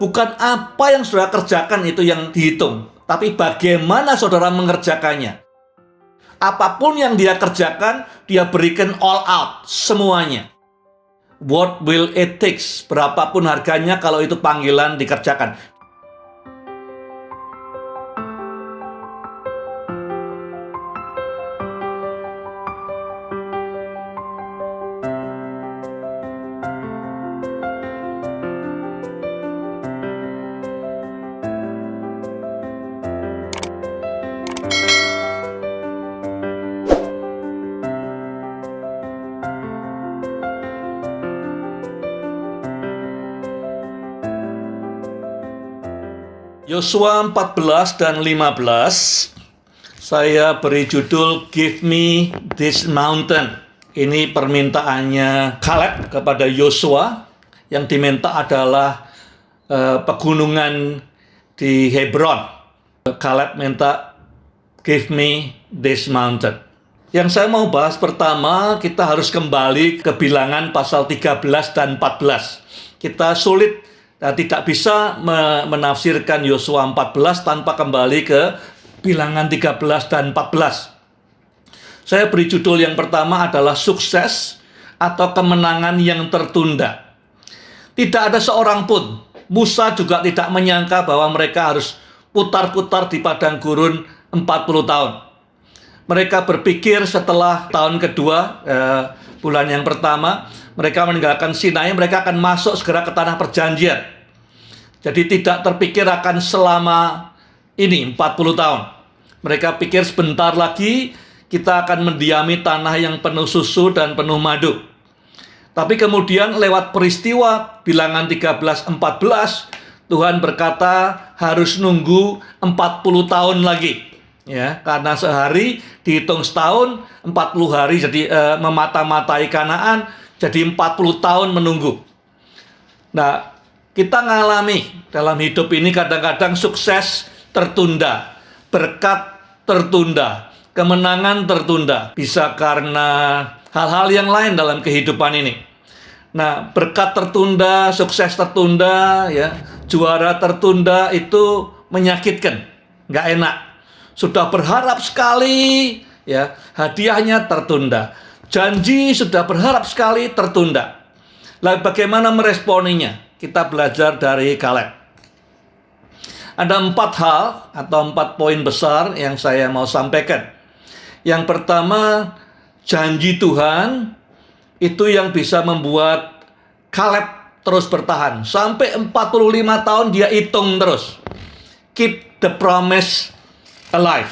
Bukan apa yang saudara kerjakan itu yang dihitung, tapi bagaimana saudara mengerjakannya. Apapun yang dia kerjakan, dia berikan all out, semuanya. What will it takes, berapapun harganya kalau itu panggilan dikerjakan. Yosua 14 dan 15, saya beri judul Give Me This Mountain. Ini permintaannya Kaleb kepada Yosua. Yang diminta adalah pegunungan di Hebron. Kaleb minta Give Me This Mountain. Yang saya mau bahas pertama, kita harus kembali ke Bilangan pasal 13 dan 14. Kita sulit tidak bisa menafsirkan Yosua 14 tanpa kembali ke Bilangan 13 dan 14. Saya beri judul yang pertama adalah sukses atau kemenangan yang tertunda. Tidak ada seorang pun, Musa juga tidak menyangka bahwa mereka harus putar-putar di padang gurun 40 tahun. Mereka berpikir setelah tahun kedua, bulan yang pertama, mereka meninggalkan Sinai, mereka akan masuk segera ke tanah perjanjian. Jadi tidak terpikir akan selama ini 40 tahun. Mereka pikir sebentar lagi kita akan mendiami tanah yang penuh susu dan penuh madu. Tapi kemudian lewat peristiwa Bilangan 13:14, Tuhan berkata harus nunggu 40 tahun lagi. Ya, karena sehari dihitung setahun, 40 hari jadi memata-matai Kanaan, jadi 40 tahun menunggu. Nah, kita ngalami dalam hidup ini kadang-kadang sukses tertunda, berkat tertunda, kemenangan tertunda. Bisa karena hal-hal yang lain dalam kehidupan ini. Nah, berkat tertunda, sukses tertunda, ya, juara tertunda itu menyakitkan, nggak enak. Sudah berharap sekali, ya, hadiahnya tertunda. Janji sudah berharap sekali tertunda. Lalu bagaimana meresponinya? Kita belajar dari Kaleb. Ada 4 hal atau 4 poin besar yang saya mau sampaikan. Yang pertama, janji Tuhan itu yang bisa membuat Kaleb terus bertahan. Sampai 45 tahun dia hitung terus. Keep the promise alive.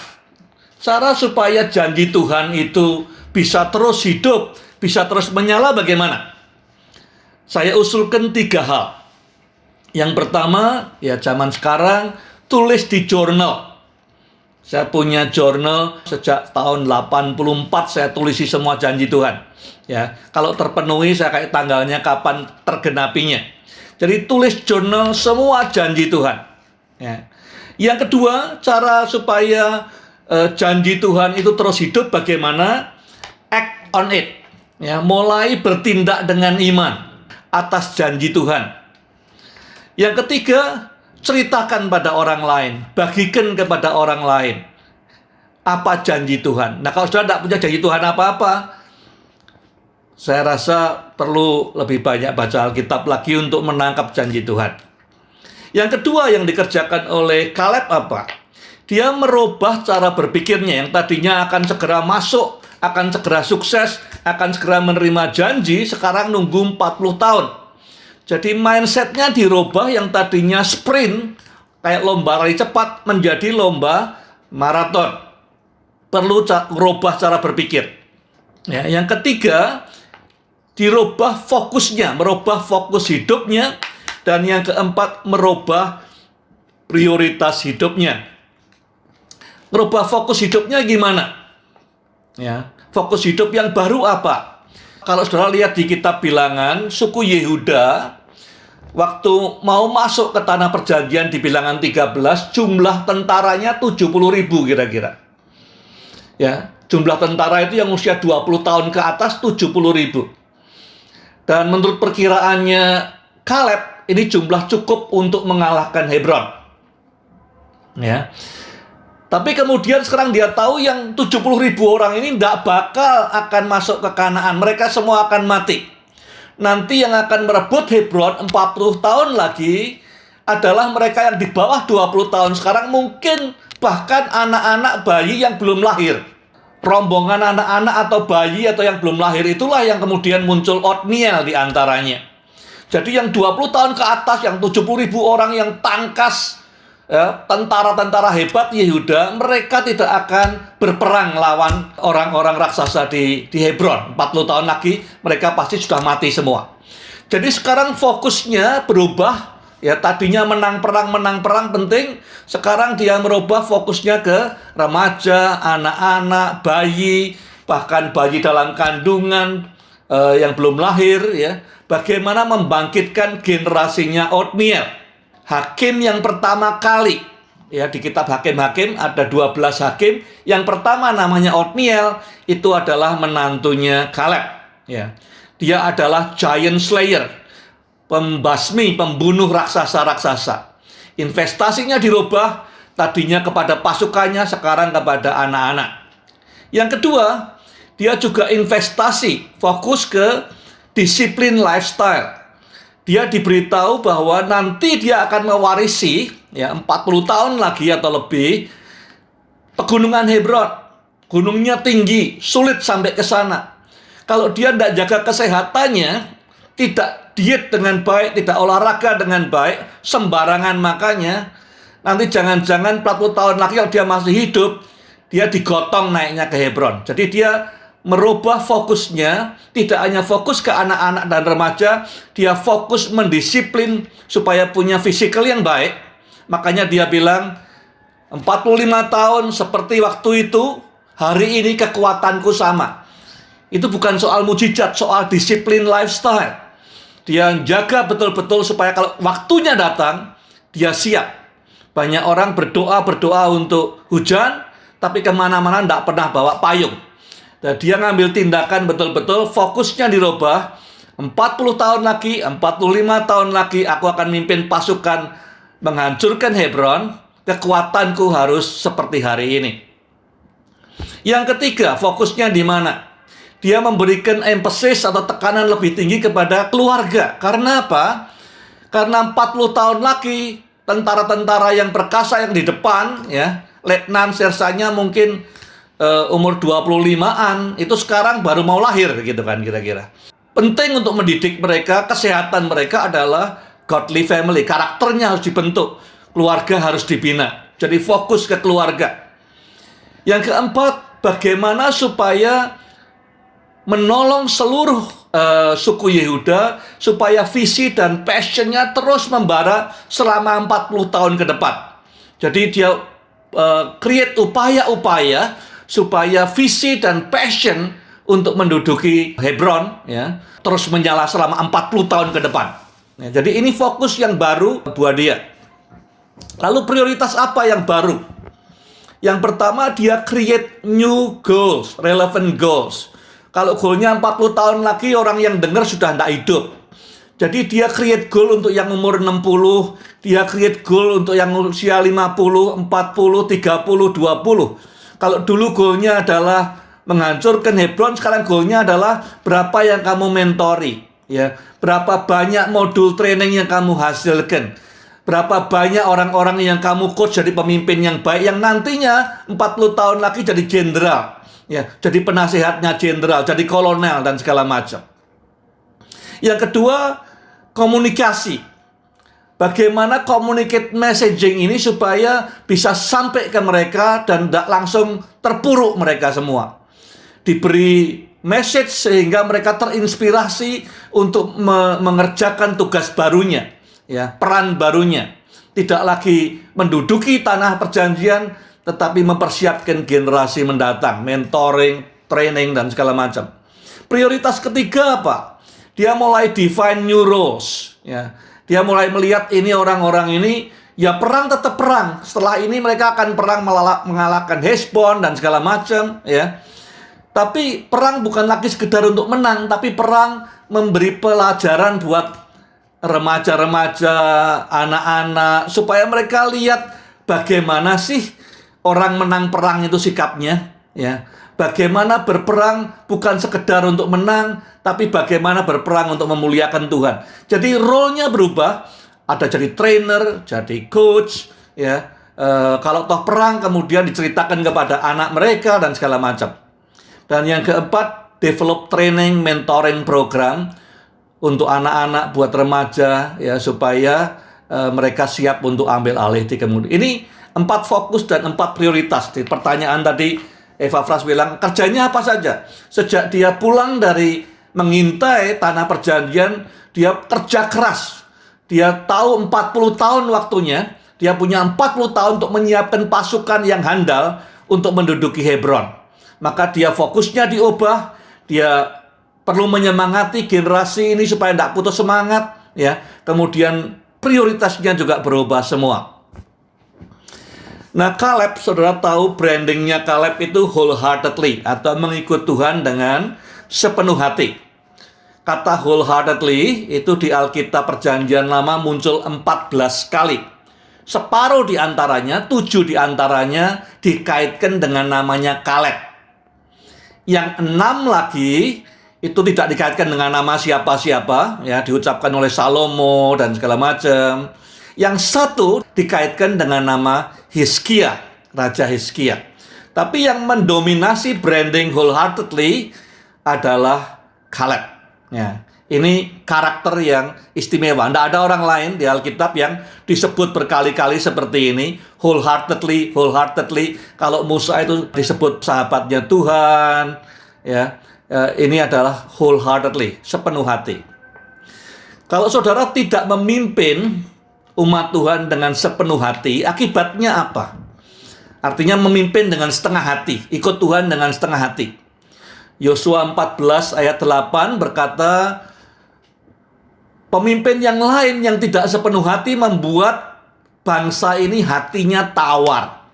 Cara supaya janji Tuhan itu bisa terus hidup, bisa terus menyala bagaimana? Saya usulkan 3 hal. Yang pertama, ya zaman sekarang, tulis di jurnal. Saya punya jurnal sejak tahun 84, saya tulisi semua janji Tuhan. Ya, kalau terpenuhi, saya kayak tanggalnya kapan tergenapinya. Jadi tulis jurnal semua janji Tuhan. Ya. Yang kedua, cara supaya janji Tuhan itu terus hidup bagaimana? Act on it. Ya, mulai bertindak dengan iman atas janji Tuhan. Yang ketiga, ceritakan pada orang lain, bagikan kepada orang lain apa janji Tuhan. Nah, kalau sudah tidak punya janji Tuhan apa-apa, saya rasa perlu lebih banyak baca Alkitab lagi untuk menangkap janji Tuhan. Yang kedua yang dikerjakan oleh Kaleb apa? Dia merubah cara berpikirnya yang tadinya akan segera masuk, akan segera sukses, akan segera menerima janji, sekarang nunggu 40 tahun. Jadi mindsetnya dirubah yang tadinya sprint, kayak lomba lari cepat, menjadi lomba maraton. Perlu merubah cara berpikir. Ya, yang ketiga, dirubah fokusnya, merubah fokus hidupnya. Dan yang keempat, merubah prioritas hidupnya. Merubah fokus hidupnya gimana? Ya, fokus hidup yang baru apa? Kalau saudara lihat di kitab Bilangan, suku Yehuda waktu mau masuk ke tanah perjanjian di Bilangan 13, jumlah tentaranya 70.000 kira-kira. Ya, jumlah tentara itu yang usia 20 tahun ke atas 70.000. Dan menurut perkiraannya Kaleb ini jumlah cukup untuk mengalahkan Hebron. Ya. Tapi kemudian sekarang dia tahu yang 70.000 orang ini tidak bakal akan masuk ke Kanaan. Mereka semua akan mati. Nanti yang akan merebut Hebron 40 tahun lagi adalah mereka yang di bawah 20 tahun. Sekarang mungkin bahkan anak-anak bayi yang belum lahir. Rombongan anak-anak atau bayi atau yang belum lahir itulah yang kemudian muncul Otniel di antaranya. Jadi yang 20 tahun ke atas, yang 70.000 orang yang tangkas, ya, tentara-tentara hebat Yehuda, mereka tidak akan berperang lawan orang-orang raksasa di Hebron. 40 tahun lagi mereka pasti sudah mati semua. Jadi sekarang fokusnya berubah. Ya, tadinya menang perang penting, sekarang dia merubah fokusnya ke remaja, anak-anak, bayi, bahkan bayi dalam kandungan yang belum lahir, ya. Bagaimana membangkitkan generasinya Otniel, hakim yang pertama kali. Ya, di kitab Hakim-Hakim ada 12 hakim. Yang pertama namanya Otniel, itu adalah menantunya Kaleb, ya. Dia adalah giant slayer, pembasmi, pembunuh raksasa-raksasa. Investasinya dirubah, tadinya kepada pasukannya, sekarang kepada anak-anak. Yang kedua, dia juga investasi, fokus ke disiplin lifestyle. Dia diberitahu bahwa nanti dia akan mewarisi, ya, 40 tahun lagi atau lebih, pegunungan Hebron. Gunungnya tinggi, sulit sampai ke sana. Kalau dia tidak jaga kesehatannya, tidak diet dengan baik, tidak olahraga dengan baik, sembarangan makanya, nanti jangan-jangan 40 tahun lagi kalau dia masih hidup, dia digotong naiknya ke Hebron. Jadi dia merubah fokusnya, tidak hanya fokus ke anak-anak dan remaja, dia fokus mendisiplin supaya punya fisikal yang baik. Makanya dia bilang, 45 tahun seperti waktu itu, hari ini kekuatanku sama. Itu bukan soal mujizat, soal disiplin lifestyle. Dia jaga betul-betul supaya kalau waktunya datang, dia siap. Banyak orang berdoa untuk hujan, tapi kemana-mana tidak pernah bawa payung. Dan dia ngambil tindakan betul-betul, fokusnya dirubah. 40 tahun lagi, 45 tahun lagi, aku akan mimpin pasukan menghancurkan Hebron. Kekuatanku harus seperti hari ini. Yang ketiga, fokusnya di mana? Dia memberikan emphasis atau tekanan lebih tinggi kepada keluarga. Karena apa? Karena 40 tahun lagi, tentara-tentara yang perkasa yang di depan, ya, letnan sersanya mungkin umur 25-an, itu sekarang baru mau lahir, gitu kan, kira-kira. Penting untuk mendidik mereka, kesehatan mereka adalah godly family. Karakternya harus dibentuk, keluarga harus dibina. Jadi fokus ke keluarga. Yang keempat, bagaimana supaya menolong seluruh suku Yehuda supaya visi dan passionnya terus membara selama 40 tahun ke depan. Jadi dia create upaya-upaya supaya visi dan passion untuk menduduki Hebron, ya, terus menyala selama 40 tahun ke depan. Ya, jadi ini fokus yang baru buat dia. Lalu prioritas apa yang baru? Yang pertama, dia create new goals, relevant goals. Kalau goalnya 40 tahun lagi, orang yang dengar sudah tidak hidup. Jadi dia create goal untuk yang umur 60, dia create goal untuk yang usia 50, 40, 30, 20. Kalau dulu goalnya adalah menghancurkan Hebron, sekarang goalnya adalah berapa yang kamu mentori, ya, berapa banyak modul training yang kamu hasilkan, berapa banyak orang-orang yang kamu coach jadi pemimpin yang baik, yang nantinya 40 tahun lagi jadi jenderal. Ya, jadi penasehatnya jenderal, jadi kolonel dan segala macam. Yang kedua, komunikasi. Bagaimana communicate messaging ini supaya bisa sampai ke mereka dan tidak langsung terpuruk mereka semua. Diberi message sehingga mereka terinspirasi untuk mengerjakan tugas barunya, ya, peran barunya. Tidak lagi menduduki tanah perjanjian, tetapi mempersiapkan generasi mendatang, mentoring, training, dan segala macam. Prioritas ketiga apa? Dia mulai define new roles. Ya. Dia mulai melihat ini orang-orang ini, ya perang tetap perang. Setelah ini mereka akan perang mengalahkan Heshbon dan segala macam. Ya. Tapi perang bukan lagi sekedar untuk menang, tapi perang memberi pelajaran buat remaja-remaja, anak-anak, supaya mereka lihat bagaimana sih orang menang perang itu sikapnya, ya. Bagaimana berperang bukan sekedar untuk menang, tapi bagaimana berperang untuk memuliakan Tuhan. Jadi role-nya berubah, ada jadi trainer, jadi coach, ya. Kalau toh perang kemudian diceritakan kepada anak mereka dan segala macam. Dan yang keempat, develop training mentoring program untuk anak-anak, buat remaja, ya, supaya mereka siap untuk ambil alih di kemudian. Ini 4 fokus dan 4 prioritas. Di pertanyaan tadi Eva Fras bilang, kerjanya apa saja? Sejak dia pulang dari mengintai tanah perjanjian, dia kerja keras. Dia tahu 40 tahun waktunya, dia punya 40 tahun untuk menyiapkan pasukan yang handal untuk menduduki Hebron. Maka dia fokusnya diubah, dia perlu menyemangati generasi ini supaya tidak putus semangat, ya. Kemudian prioritasnya juga berubah semua. Nah, Caleb, saudara tahu brandingnya Caleb itu wholeheartedly, atau mengikut Tuhan dengan sepenuh hati. Kata wholeheartedly itu di Alkitab Perjanjian Lama muncul 14 kali. Separuh di antaranya, 7 di antaranya dikaitkan dengan namanya Caleb. Yang 6 lagi itu tidak dikaitkan dengan nama siapa-siapa, ya, diucapkan oleh Salomo dan segala macam. Yang 1 dikaitkan dengan nama Hizkia, Raja Hizkia. Tapi yang mendominasi branding wholeheartedly adalah Caleb. Ya, ini karakter yang istimewa. Tidak ada orang lain di Alkitab yang disebut berkali-kali seperti ini. Wholeheartedly, wholeheartedly. Kalau Musa itu disebut sahabatnya Tuhan. Ya, ini adalah wholeheartedly, sepenuh hati. Kalau saudara tidak memimpin umat Tuhan dengan sepenuh hati, akibatnya apa? Artinya memimpin dengan setengah hati, ikut Tuhan dengan setengah hati. Yosua 14 ayat 8 berkata, pemimpin yang lain yang tidak sepenuh hati membuat bangsa ini hatinya tawar.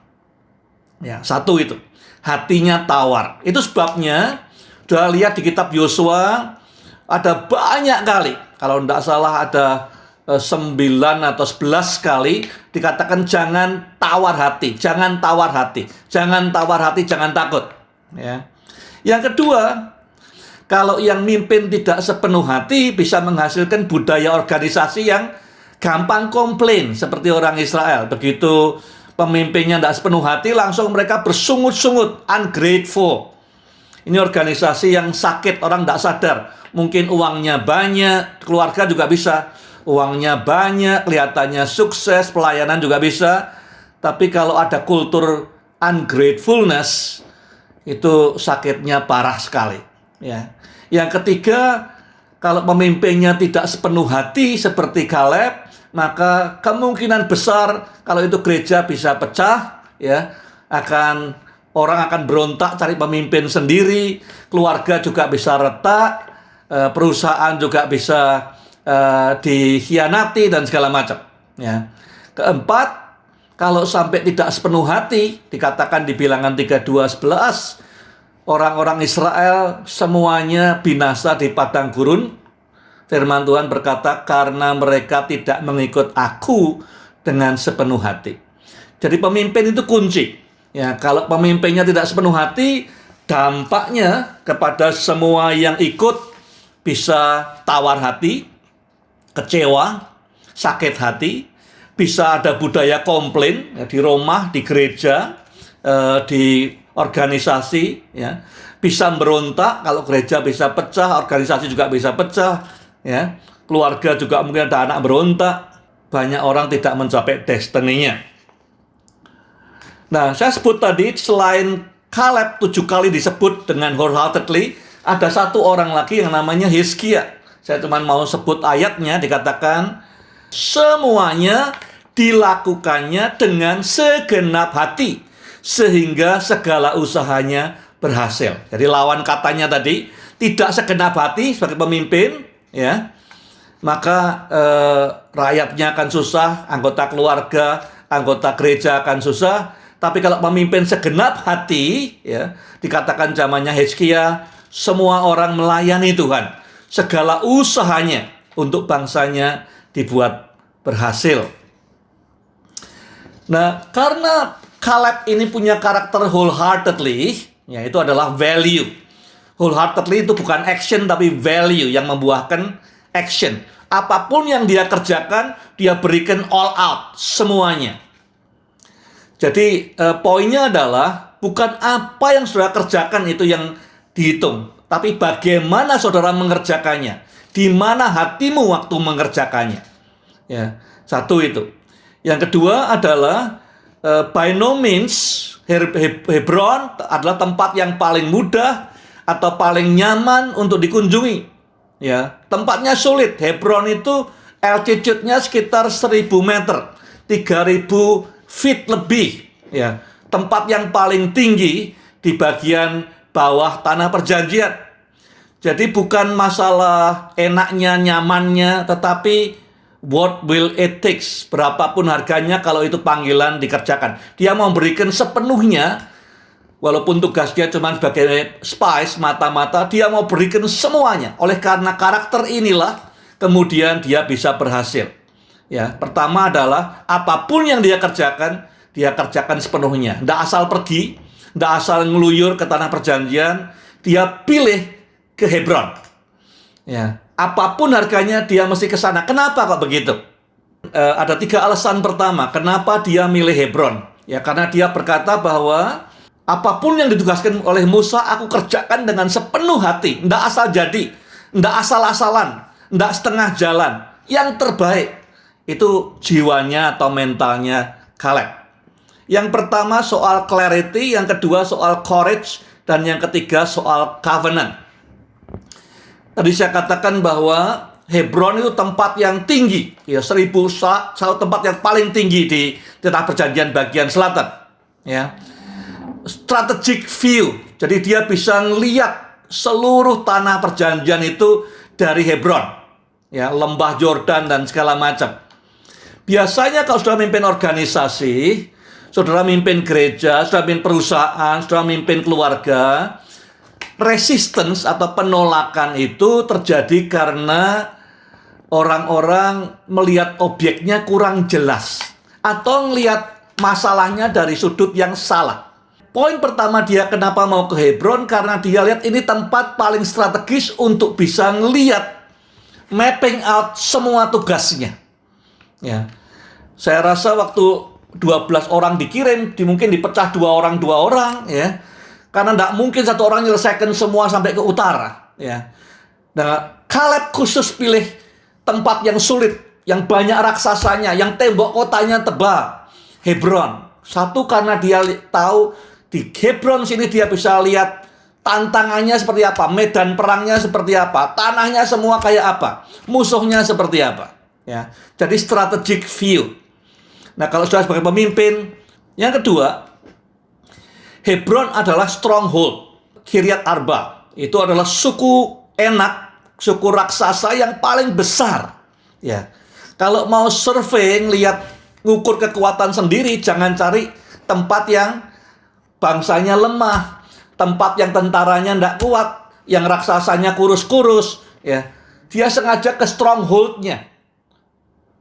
Ya, 1 itu, hatinya tawar. Itu sebabnya, sudah lihat di kitab Yosua, ada banyak kali, kalau tidak salah ada 9 atau 11 kali dikatakan jangan tawar hati, jangan tawar hati, jangan tawar hati, jangan takut. Ya. Yang kedua, kalau yang mimpin tidak sepenuh hati bisa menghasilkan budaya organisasi yang gampang komplain seperti orang Israel. Begitu pemimpinnya tidak sepenuh hati, langsung mereka bersungut-sungut, ungrateful. Ini organisasi yang sakit, orang tidak sadar. Mungkin uangnya banyak, keluarga juga bisa. Uangnya banyak, kelihatannya sukses, pelayanan juga bisa. Tapi kalau ada kultur ungratefulness, itu sakitnya parah sekali. Ya. Yang ketiga, kalau pemimpinnya tidak sepenuh hati seperti Caleb, maka kemungkinan besar kalau itu gereja bisa pecah, ya, orang akan berontak cari pemimpin sendiri, keluarga juga bisa retak, perusahaan juga bisa dikhianati dan segala macam. Ya. Keempat, kalau sampai tidak sepenuh hati, dikatakan di Bilangan 32:11, orang-orang Israel semuanya binasa di padang gurun. Firman Tuhan berkata, karena mereka tidak mengikut aku dengan sepenuh hati. Jadi pemimpin itu kunci. Ya, kalau pemimpinnya tidak sepenuh hati, dampaknya kepada semua yang ikut bisa tawar hati, kecewa, sakit hati, bisa ada budaya komplain, ya, di rumah, di gereja, di organisasi, ya, bisa berontak. Kalau gereja bisa pecah, organisasi juga bisa pecah, ya, keluarga juga mungkin ada anak berontak, banyak orang tidak mencapai destiny-nya. Nah, saya sebut tadi selain Caleb 7 kali disebut dengan wholeheartedly, ada 1 orang lagi yang namanya Hizkia. Saya cuma mau sebut ayatnya, dikatakan semuanya dilakukannya dengan segenap hati sehingga segala usahanya berhasil. Jadi lawan katanya tadi, tidak segenap hati sebagai pemimpin, ya, maka rakyatnya akan susah, anggota keluarga, anggota gereja akan susah. Tapi kalau pemimpin segenap hati, ya, dikatakan zamannya Hizkia, semua orang melayani Tuhan. Segala usahanya untuk bangsanya dibuat berhasil. Nah, karena Caleb ini punya karakter wholeheartedly, ya itu adalah value. Wholeheartedly itu bukan action tapi value yang membuahkan action. Apapun yang dia kerjakan, dia berikan all out semuanya. Jadi poinnya adalah bukan apa yang saudara kerjakan itu yang dihitung, tapi bagaimana saudara mengerjakannya, di mana hatimu waktu mengerjakannya. Ya, satu itu. Yang kedua adalah by no means Hebron adalah tempat yang paling mudah atau paling nyaman untuk dikunjungi. Ya, tempatnya sulit. Hebron itu altitude-nya sekitar 1000 meter, 3000 feet lebih. Ya, tempat yang paling tinggi di bagian bawah tanah perjanjian. Jadi bukan masalah enaknya, nyamannya, tetapi what will it takes, berapapun harganya kalau itu panggilan dikerjakan. Dia mau memberikan sepenuhnya, walaupun tugasnya cuma sebagai spies, mata-mata, dia mau berikan semuanya. Oleh karena karakter inilah, kemudian dia bisa berhasil. Ya, pertama adalah apapun yang dia kerjakan sepenuhnya. Tidak asal pergi, tidak asal ngeluyur ke tanah perjanjian, dia pilih ke Hebron. Ya, apapun harganya dia mesti ke sana. Kenapa kok begitu? Ada 3 alasan. Pertama, kenapa dia milih Hebron? Ya, karena dia berkata bahwa apapun yang ditugaskan oleh Musa, aku kerjakan dengan sepenuh hati. Tidak asal jadi, tidak asal-asalan, tidak setengah jalan. Yang terbaik itu jiwanya atau mentalnya Caleb. Yang pertama soal clarity, yang kedua soal courage, dan yang ketiga soal covenant. Tadi saya katakan bahwa Hebron itu tempat yang tinggi, ya 1000 satu tempat yang paling tinggi di tanah perjanjian bagian selatan, ya. Strategic view, jadi dia bisa melihat seluruh tanah perjanjian itu dari Hebron, ya, lembah Yordan dan segala macam. Biasanya kalau sudah mimpin organisasi, saudara mimpin gereja, saudara mimpin perusahaan, saudara mimpin keluarga, resistance atau penolakan itu terjadi karena orang-orang melihat objeknya kurang jelas atau melihat masalahnya dari sudut yang salah. Poin pertama dia kenapa mau ke Hebron, karena dia lihat ini tempat paling strategis untuk bisa ngelihat mapping out semua tugasnya. Ya, saya rasa waktu 12 orang dikirim, mungkin dipecah 2 orang, ya. Karena tidak mungkin satu orang menyelesaikan semua sampai ke utara. Ya. Nah, Caleb khusus pilih tempat yang sulit, yang banyak raksasanya, yang tembok kotanya tebal. Hebron. Satu, karena dia tahu di Hebron sini dia bisa lihat tantangannya seperti apa, medan perangnya seperti apa, tanahnya semua kayak apa, musuhnya seperti apa. Ya. Jadi strategic view. Nah, kalau sudah sebagai pemimpin, yang kedua, Hebron adalah stronghold. Kiryat Arba itu adalah suku Enak, suku raksasa yang paling besar. Ya, kalau mau survei, lihat, ngukur kekuatan sendiri, jangan cari tempat yang bangsanya lemah, tempat yang tentaranya tidak kuat, yang raksasanya kurus-kurus. Ya, dia sengaja ke strongholdnya.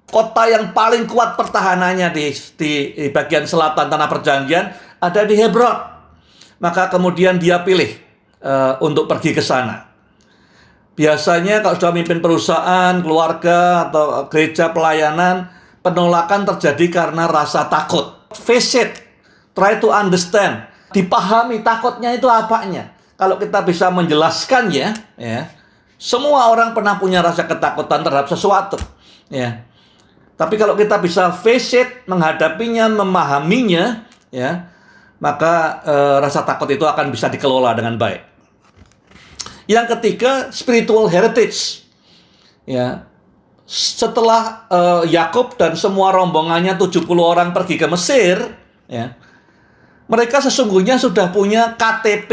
Kota yang paling kuat pertahanannya di bagian selatan tanah perjanjian ada di Hebron. Maka kemudian dia pilih untuk pergi ke sana. Biasanya kalau sudah memimpin perusahaan, keluarga, atau gereja pelayanan, penolakan terjadi karena rasa takut. Face it, try to understand, dipahami takutnya itu apanya. Kalau kita bisa menjelaskannya, ya, semua orang pernah punya rasa ketakutan terhadap sesuatu. Ya. Tapi kalau kita bisa face it, menghadapinya, memahaminya, ya, maka rasa takut itu akan bisa dikelola dengan baik. Yang ketiga, spiritual heritage. Ya, setelah Yakub dan semua rombongannya 70 orang pergi ke Mesir, ya, mereka sesungguhnya sudah punya KTP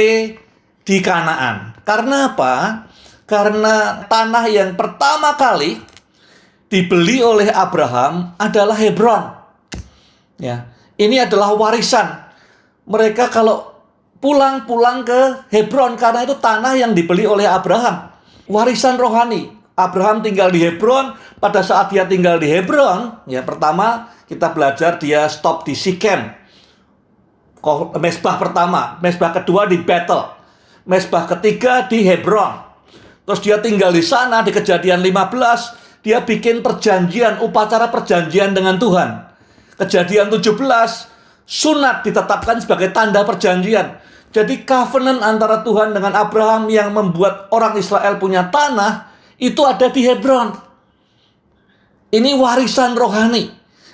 di Kanaan. Karena apa? Karena tanah yang pertama kali dibeli oleh Abraham adalah Hebron. Ya, ini adalah warisan. Mereka kalau pulang ke Hebron karena itu tanah yang dibeli oleh Abraham. Warisan rohani. Abraham tinggal di Hebron. Pada saat dia tinggal di Hebron, ya pertama kita belajar dia stop di Sikem. Mesbah pertama, mesbah kedua di Bethel, mesbah ketiga di Hebron. Terus dia tinggal di sana di Kejadian 15, dia bikin perjanjian, upacara perjanjian dengan Tuhan. Kejadian 17, sunat ditetapkan sebagai tanda perjanjian. Jadi covenant antara Tuhan dengan Abraham yang membuat orang Israel punya tanah, itu ada di Hebron. Ini warisan rohani.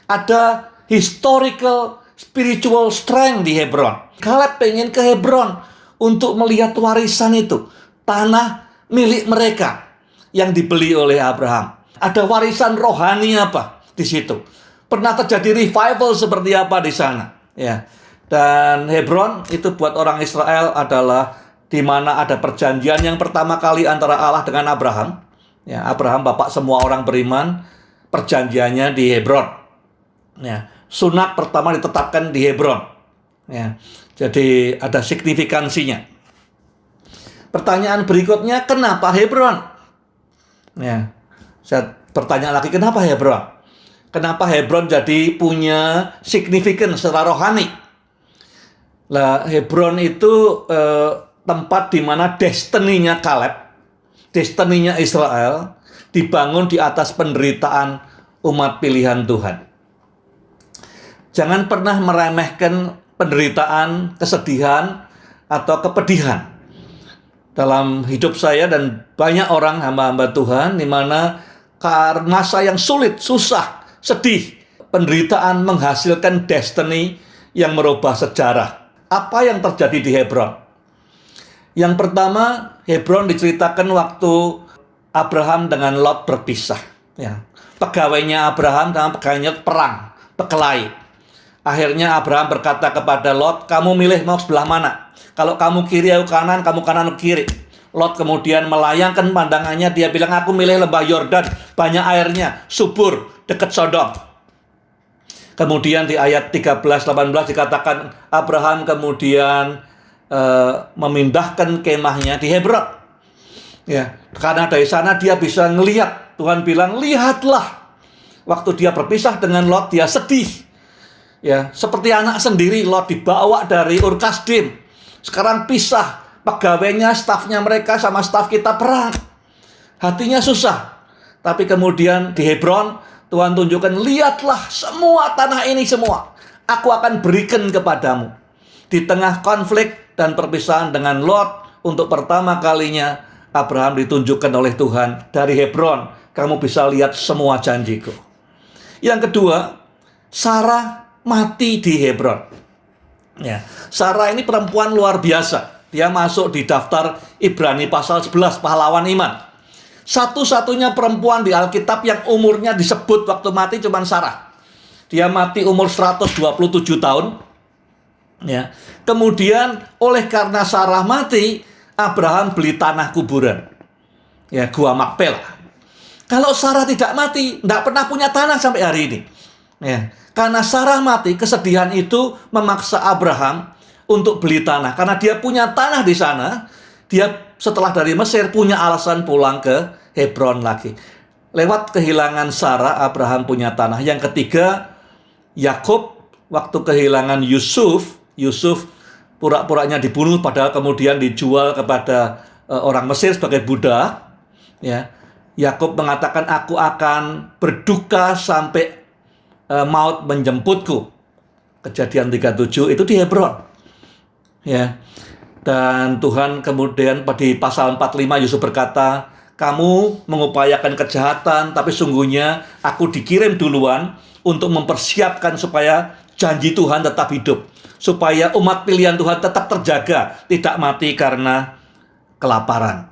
Ada historical, spiritual strength di Hebron. Kaleb pengen ke Hebron untuk melihat warisan itu. Tanah milik mereka yang dibeli oleh Abraham. Ada warisan rohani apa di situ? Pernah terjadi revival seperti apa di sana? Ya. Dan Hebron itu buat orang Israel adalah di mana ada perjanjian yang pertama kali antara Allah dengan Abraham. Ya, Abraham bapak semua orang beriman, perjanjiannya di Hebron. Ya, sunat pertama ditetapkan di Hebron. Ya, jadi ada signifikansinya. Pertanyaan berikutnya, kenapa Hebron? Ya, saya bertanya lagi, kenapa Hebron? Kenapa Hebron jadi punya signifikan secara rohani? Lah, Hebron itu tempat di mana destiny-nya Kaleb, destiny-nya Israel dibangun di atas penderitaan umat pilihan Tuhan. Jangan pernah meremehkan penderitaan, kesedihan, atau kepedihan. Dalam hidup saya dan banyak orang hamba-hamba Tuhan, di mana masa yang sulit, susah, sedih, penderitaan menghasilkan destiny yang merubah sejarah. Apa yang terjadi di Hebron? Yang pertama, Hebron diceritakan waktu Abraham dengan Lot berpisah. Ya. Pegawainya Abraham dengan pegawainya perang, berkelahi. Akhirnya Abraham berkata kepada Lot, kamu milih mau sebelah mana? Kalau kamu kiri, aku kanan, kamu kanan, aku kiri. Lot kemudian melayangkan pandangannya, dia bilang, aku milih lembah Yordan, banyak airnya, subur, dekat Sodom. Kemudian di ayat 13-18 dikatakan Abraham kemudian memindahkan kemahnya di Hebron. Ya, karena dari sana dia bisa ngelihat. Tuhan bilang, lihatlah. Waktu dia berpisah dengan Lot, dia sedih. Ya, seperti anak sendiri, Lot dibawa dari Ur Kasdim. Sekarang pisah, pegawainya, stafnya mereka sama staf kita perang. Hatinya susah. Tapi kemudian di Hebron, Tuhan tunjukkan, lihatlah semua tanah ini semua. Aku akan berikan kepadamu. Di tengah konflik dan perpisahan dengan Lot, untuk pertama kalinya Abraham ditunjukkan oleh Tuhan dari Hebron. Kamu bisa lihat semua janjiku. Yang kedua, Sarah mati di Hebron. Ya, Sarah ini perempuan luar biasa. Dia masuk di daftar Ibrani pasal 11 pahlawan iman. Satu-satunya perempuan di Alkitab yang umurnya disebut waktu mati cuma Sarah. Dia mati umur 127 tahun. Ya. Kemudian karena Sarah mati, Abraham beli tanah kuburan. Ya, Gua Makpelah. Kalau Sarah tidak mati, tidak pernah punya tanah sampai hari ini. Ya. Karena Sarah mati, kesedihan itu memaksa Abraham untuk beli tanah. Karena dia punya tanah di sana, dia setelah dari Mesir punya alasan pulang ke Hebron lagi. Lewat kehilangan Sarah, Abraham punya tanah. Yang ketiga, Yakub waktu kehilangan Yusuf pura-puranya dibunuh, padahal kemudian dijual kepada orang Mesir sebagai budak. Ya, Yakub mengatakan, aku akan berduka sampai maut menjemputku. Kejadian 37 itu di Hebron. Ya. Dan Tuhan kemudian di pasal 45 Yusuf berkata, kamu mengupayakan kejahatan, tapi sungguhnya aku dikirim duluan untuk mempersiapkan supaya janji Tuhan tetap hidup. Supaya umat pilihan Tuhan tetap terjaga, tidak mati karena kelaparan.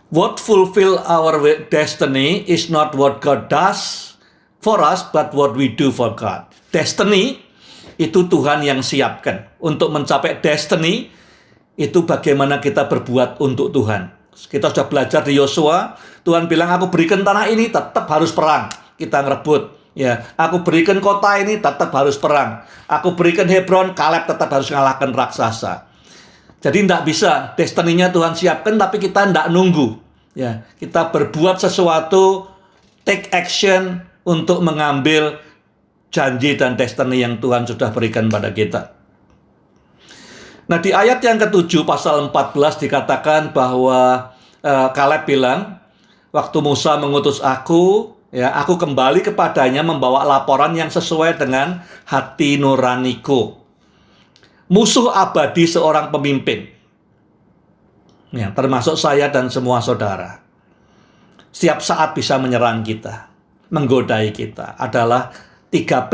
What fulfill our destiny is not what God does for us, but what we do for God. Destiny itu Tuhan yang siapkan. Untuk mencapai destiny, itu bagaimana kita berbuat untuk Tuhan. Kita sudah belajar di Yosua, Tuhan bilang, aku berikan tanah ini, tetap harus perang. Kita ngerebut. Ya, aku berikan kota ini, tetap harus perang. Aku berikan Hebron, Kaleb tetap harus mengalahkan raksasa. Jadi tidak bisa, destiny-nya Tuhan siapkan, tapi kita tidak nunggu. Ya, kita berbuat sesuatu, take action untuk mengambil janji dan destiny yang Tuhan sudah berikan pada kita. Nah, di ayat yang ke-7 pasal 14 dikatakan bahwa Kaleb bilang, waktu Musa mengutus aku, ya, aku kembali kepadanya membawa laporan yang sesuai dengan hati nuraniku. Musuh abadi seorang pemimpin, ya, termasuk saya dan semua saudara, setiap saat bisa menyerang kita, menggodai kita, adalah 3P,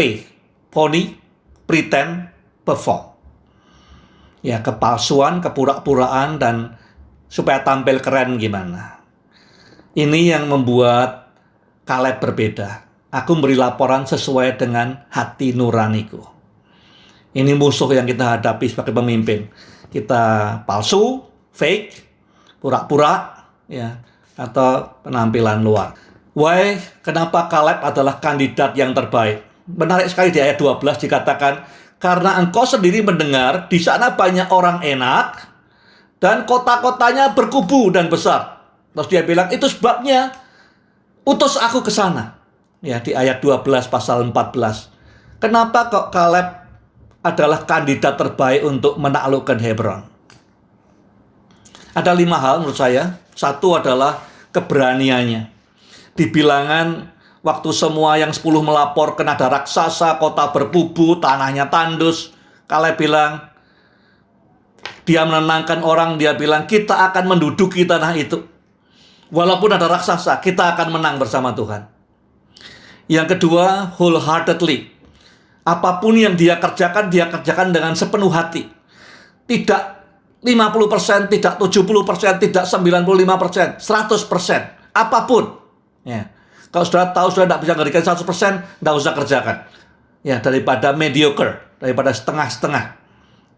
phony, pretend, perform. Ya, kepalsuan, kepura-puraan, dan supaya tampil keren gimana. Ini yang membuat Kaleb berbeda. Aku beri laporan sesuai dengan hati nuraniku. Ini musuh yang kita hadapi sebagai pemimpin. Kita palsu, fake, pura-pura, ya, atau penampilan luar. Why? Kenapa Kaleb adalah kandidat yang terbaik? Menarik sekali di ayat 12 dikatakan, karena engkau sendiri mendengar di sana banyak orang enak dan kota-kotanya berkubu dan besar. Terus dia bilang, itu sebabnya utus aku ke sana. Ya, di ayat 12 pasal 14. Kenapa kok Kaleb adalah kandidat terbaik untuk menaklukkan Hebron? Ada 5 hal menurut saya. Satu adalah keberaniannya. Di bilangan waktu semua yang 10 melaporkan ada raksasa, kota berkubu, tanahnya tandus, Kaleb bilang, dia menenangkan orang, dia bilang, kita akan menduduki tanah itu. Walaupun ada raksasa, kita akan menang bersama Tuhan. Yang kedua, wholeheartedly. Apapun yang dia kerjakan dengan sepenuh hati. Tidak 50%, tidak 70%, tidak 95%, 100%. Apapun. Ya. Kalau sudah tahu sudah tidak bisa ngerjakan 100%, tidak usah kerjakan. Ya, daripada mediocre, daripada setengah-setengah.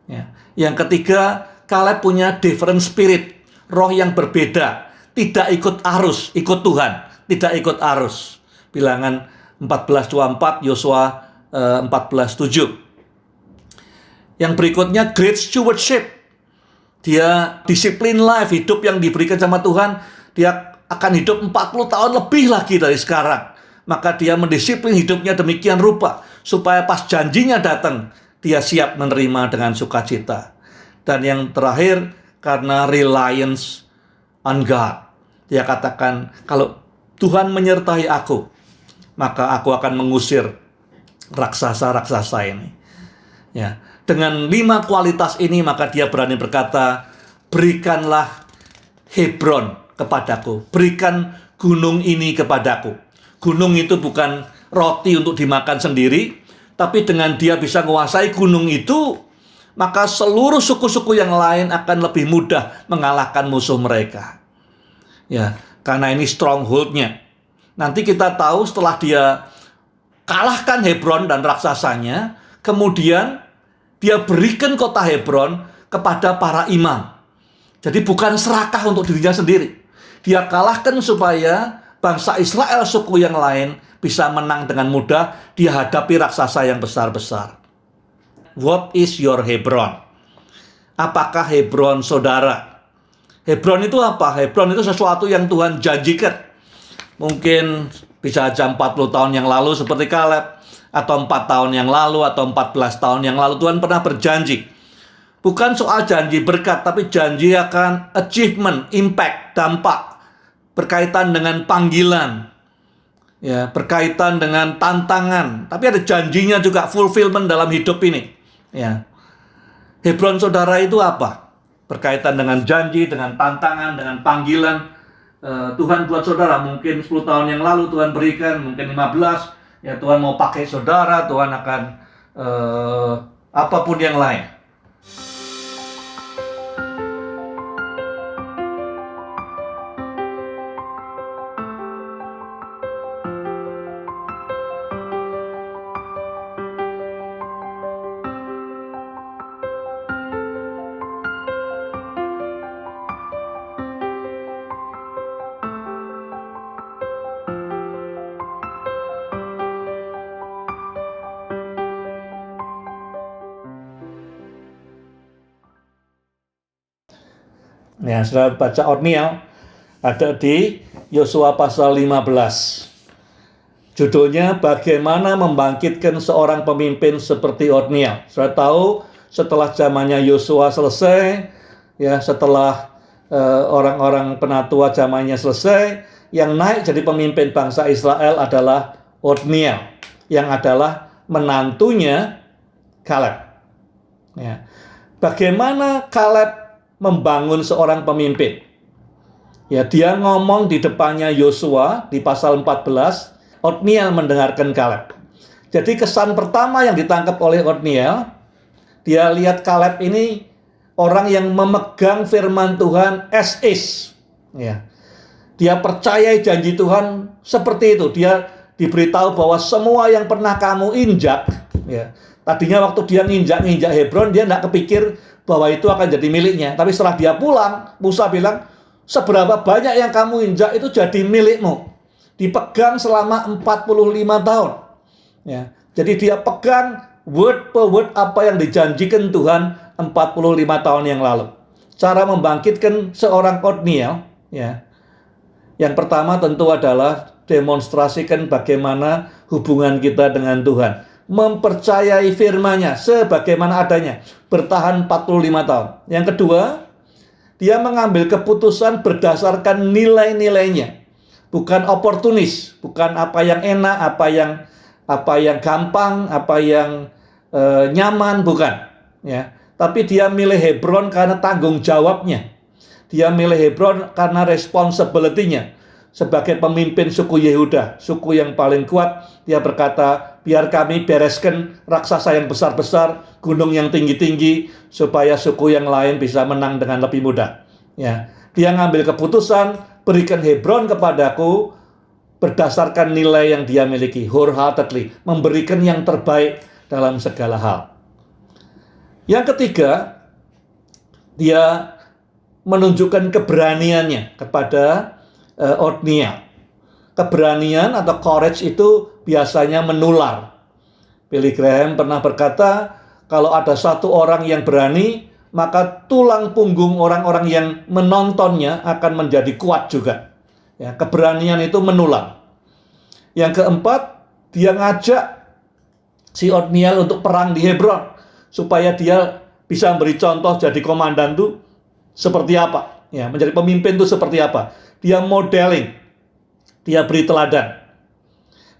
Ya. Yang ketiga, Kaleb punya different spirit, roh yang berbeda, tidak ikut arus, ikut Tuhan, tidak ikut arus. Bilangan 14:24, Yosua 14:7. Yang berikutnya, great stewardship. Dia disiplin life, hidup yang diberikan sama Tuhan, dia akan hidup 40 tahun lebih lagi dari sekarang. Maka dia mendisiplin hidupnya demikian rupa, supaya pas janjinya datang, dia siap menerima dengan sukacita. Dan yang terakhir, karena reliance on God. Dia katakan, kalau Tuhan menyertai aku, maka aku akan mengusir raksasa-raksasa ini. Ya, dengan 5 kualitas ini, maka dia berani berkata, berikanlah Hebron kepadaku, berikan gunung ini kepadaku. Gunung itu bukan roti untuk dimakan sendiri, tapi dengan dia bisa menguasai gunung itu, maka seluruh suku-suku yang lain akan lebih mudah mengalahkan musuh mereka. Ya, karena ini stronghold-nya. Nanti kita tahu setelah dia kalahkan Hebron dan raksasanya, kemudian dia berikan kota Hebron kepada para imam. Jadi bukan serakah untuk dirinya sendiri. Dia kalahkan supaya bangsa Israel, suku yang lain, bisa menang dengan mudah dihadapi raksasa yang besar-besar. What is your Hebron? Apakah Hebron saudara? Hebron itu apa? Hebron itu sesuatu yang Tuhan janjikan. Mungkin bisa aja 40 tahun yang lalu seperti Kaleb, atau 4 tahun yang lalu, atau 14 tahun yang lalu Tuhan pernah berjanji. Bukan soal janji berkat, tapi janji akan achievement, impact, dampak, berkaitan dengan panggilan, ya, berkaitan dengan tantangan, tapi ada janjinya juga, fulfillment dalam hidup ini. Ya. Hebron saudara itu apa? Berkaitan dengan janji, dengan tantangan, dengan panggilan. Tuhan buat saudara, mungkin 10 tahun yang lalu Tuhan berikan, mungkin 15, ya Tuhan mau pakai saudara, Tuhan akan apapun yang lain. Ya, sudah baca Otniel. Ada di Yosua pasal 15. Judulnya bagaimana membangkitkan seorang pemimpin seperti Otniel. Saya tahu setelah zamannya Yosua selesai, ya setelah orang-orang penatua zamannya selesai, yang naik jadi pemimpin bangsa Israel adalah Otniel, yang adalah menantunya Kaleb. Ya. Bagaimana Kaleb membangun seorang pemimpin? Ya, dia ngomong di depannya Yosua di pasal 14, Otniel mendengarkan Kaleb. Jadi kesan pertama yang ditangkap oleh Otniel, dia lihat Kaleb ini orang yang memegang firman Tuhan as is. Ya. Dia percayai janji Tuhan seperti itu. Dia diberitahu bahwa semua yang pernah kamu injak, ya. Tadinya waktu dia nginjak Hebron, dia tidak kepikir bahwa itu akan jadi miliknya. Tapi setelah dia pulang, Musa bilang, seberapa banyak yang kamu injak itu jadi milikmu. Dipegang selama 45 tahun. Ya. Jadi dia pegang word per word apa yang dijanjikan Tuhan 45 tahun yang lalu. Cara membangkitkan seorang Otniel, ya. Yang pertama tentu adalah demonstrasikan bagaimana hubungan kita dengan Tuhan. Mempercayai firman-Nya sebagaimana adanya. Bertahan 45 tahun. Yang kedua, dia mengambil keputusan berdasarkan nilai-nilainya. Bukan oportunis, bukan apa yang enak, apa yang gampang, apa yang nyaman, bukan. Ya. Tapi dia milih Hebron karena tanggung jawabnya. Dia milih Hebron karena responsibility-nya. Sebagai pemimpin suku Yehuda, suku yang paling kuat, dia berkata, biar kami bereskan raksasa yang besar-besar, gunung yang tinggi-tinggi, supaya suku yang lain bisa menang dengan lebih mudah. Ya. Dia ngambil keputusan, berikan Hebron kepadaku, berdasarkan nilai yang dia miliki, wholeheartedly, memberikan yang terbaik dalam segala hal. Yang ketiga, dia menunjukkan keberaniannya kepada Otniel. Keberanian atau courage itu biasanya menular. Billy Graham pernah berkata, kalau ada satu orang yang berani, maka tulang punggung orang-orang yang menontonnya akan menjadi kuat juga. Ya, keberanian itu menular. Yang keempat, dia ngajak si Otniel untuk perang di Hebron, supaya dia bisa memberi contoh jadi komandan itu seperti apa. Ya, menjadi pemimpin itu seperti apa. Dia modeling, dia beri teladan.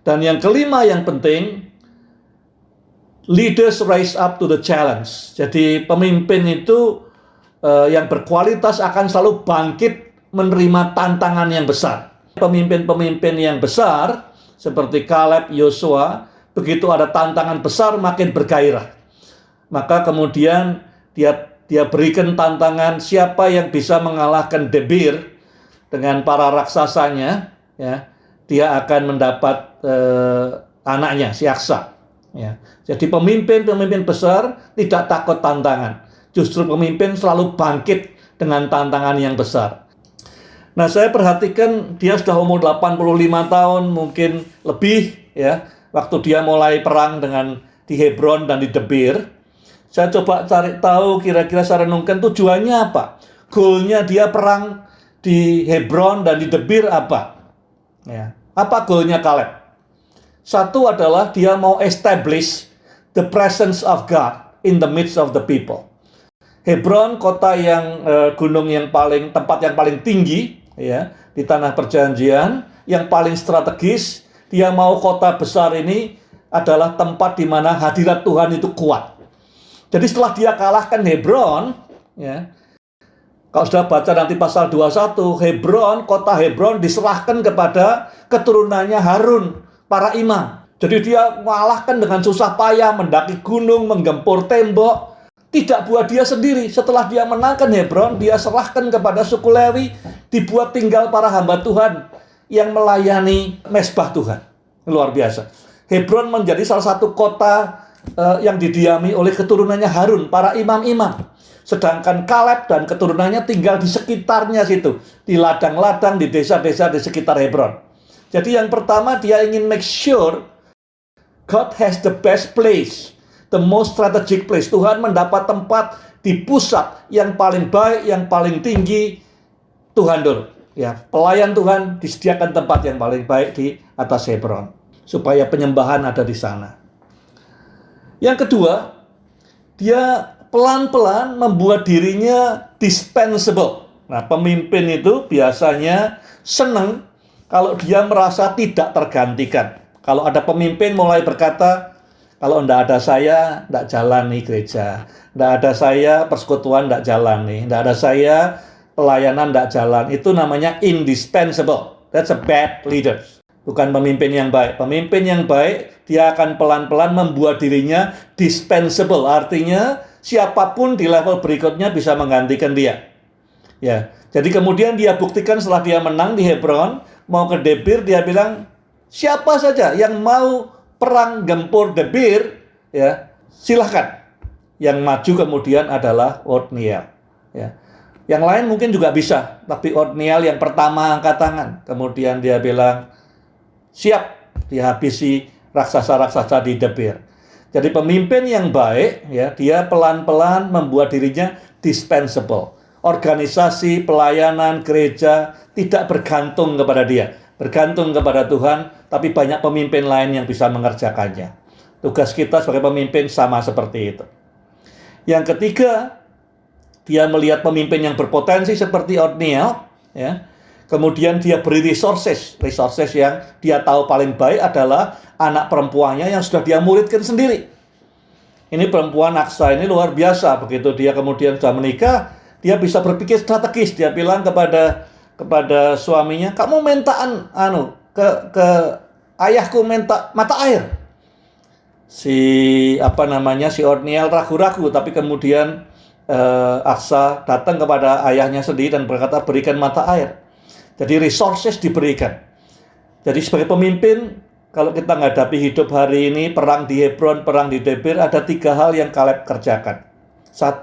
Dan yang kelima yang penting, leaders rise up to the challenge. Jadi pemimpin itu yang berkualitas akan selalu bangkit menerima tantangan yang besar. Pemimpin-pemimpin yang besar seperti Kaleb, Yosua, begitu ada tantangan besar makin bergairah. Maka kemudian dia berikan tantangan siapa yang bisa mengalahkan Debir dengan para raksasanya, ya, dia akan mendapat anaknya, si Aksa. Ya. Jadi pemimpin-pemimpin besar tidak takut tantangan. Justru pemimpin selalu bangkit dengan tantangan yang besar. Nah, saya perhatikan dia sudah umur 85 tahun, mungkin lebih, ya, waktu dia mulai perang di Hebron dan di Debir. Saya coba cari tahu kira-kira saya renungkan tujuannya apa. Goalnya dia perang di Hebron dan di Debir apa? Ya. Apa goalnya Kaleb? Satu adalah dia mau establish the presence of God in the midst of the people. Hebron, kota yang gunung yang tempat yang paling tinggi, ya, di tanah perjanjian, yang paling strategis. Dia mau kota besar ini adalah tempat di mana hadirat Tuhan itu kuat. Jadi setelah dia kalahkan Hebron, ya, kalau sudah baca nanti pasal 21, kota Hebron diserahkan kepada keturunannya Harun, para imam. Jadi dia mengalahkan dengan susah payah, mendaki gunung, menggempur tembok. Tidak buat dia sendiri. Setelah dia menangkan Hebron, dia serahkan kepada suku Lewi, dibuat tinggal para hamba Tuhan yang melayani mezbah Tuhan. Luar biasa. Hebron menjadi salah satu kota yang didiami oleh keturunannya Harun, para imam-imam. Sedangkan Kaleb dan keturunannya tinggal di sekitarnya situ, di ladang-ladang, di desa-desa di sekitar Hebron. Jadi yang pertama dia ingin make sure God has the best place, the most strategic place. Tuhan mendapat tempat di pusat yang paling baik, yang paling tinggi, Tuhan dulu. Ya, pelayan Tuhan disediakan tempat yang paling baik di atas Hebron supaya penyembahan ada di sana. Yang kedua, dia pelan-pelan membuat dirinya dispensable. Nah, pemimpin itu biasanya senang kalau dia merasa tidak tergantikan. Kalau ada pemimpin mulai berkata, kalau enggak ada saya, enggak jalan nih gereja. Enggak ada saya, persekutuan enggak jalan nih. Enggak ada saya, pelayanan enggak jalan. Itu namanya indispensable. That's a bad leader. Bukan pemimpin yang baik. Pemimpin yang baik, dia akan pelan-pelan membuat dirinya dispensable. Artinya, siapapun di level berikutnya bisa menggantikan dia. Ya, jadi kemudian dia buktikan setelah dia menang di Hebron, mau ke Debir, dia bilang, siapa saja yang mau perang gempur Debir, ya, silahkan. Yang maju kemudian adalah Othniel. Ya. Yang lain mungkin juga bisa, tapi Othniel yang pertama angkat tangan. Kemudian dia bilang, siap dihabisi raksasa-raksasa di Debir. Jadi pemimpin yang baik, ya, dia pelan-pelan membuat dirinya dispensable. Organisasi, pelayanan, gereja tidak bergantung kepada dia, bergantung kepada Tuhan, tapi banyak pemimpin lain yang bisa mengerjakannya. Tugas kita sebagai pemimpin sama seperti itu. Yang ketiga, dia melihat pemimpin yang berpotensi seperti Othniel, ya. Kemudian dia beri resources yang dia tahu paling baik adalah anak perempuannya yang sudah dia muridkan sendiri. Ini perempuan Aksa ini luar biasa. Begitu dia kemudian sudah menikah, dia bisa berpikir strategis. Dia bilang kepada suaminya, kamu mintaan ke ayahku minta mata air. Si Othniel ragu-ragu, tapi kemudian Aksa datang kepada ayahnya sendiri dan berkata, berikan mata air. Jadi resources diberikan. Jadi sebagai pemimpin, kalau kita menghadapi hidup hari ini, perang di Hebron, perang di Debir, ada 3 hal yang Kaleb kerjakan. 1,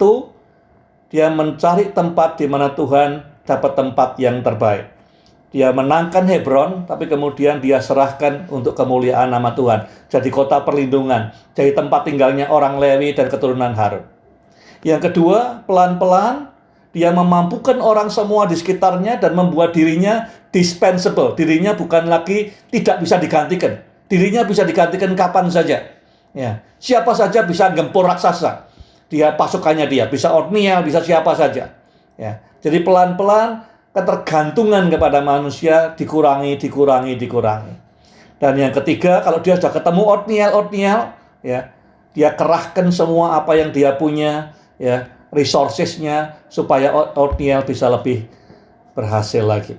dia mencari tempat di mana Tuhan dapat tempat yang terbaik. Dia menangkan Hebron, tapi kemudian dia serahkan untuk kemuliaan nama Tuhan. Jadi kota perlindungan, jadi tempat tinggalnya orang Lewi dan keturunan Harun. Yang kedua, pelan-pelan dia memampukan orang semua di sekitarnya dan membuat dirinya dispensable. Dirinya bukan lagi tidak bisa digantikan. Dirinya bisa digantikan kapan saja. Ya, siapa saja bisa gempur raksasa. Dia pasukannya dia, bisa Othniel, bisa siapa saja. Ya, jadi pelan-pelan ketergantungan kepada manusia dikurangi. Dan yang ketiga, kalau dia sudah ketemu Othniel, ya, dia kerahkan semua apa yang dia punya, ya, resourcesnya supaya Othniel bisa lebih berhasil lagi.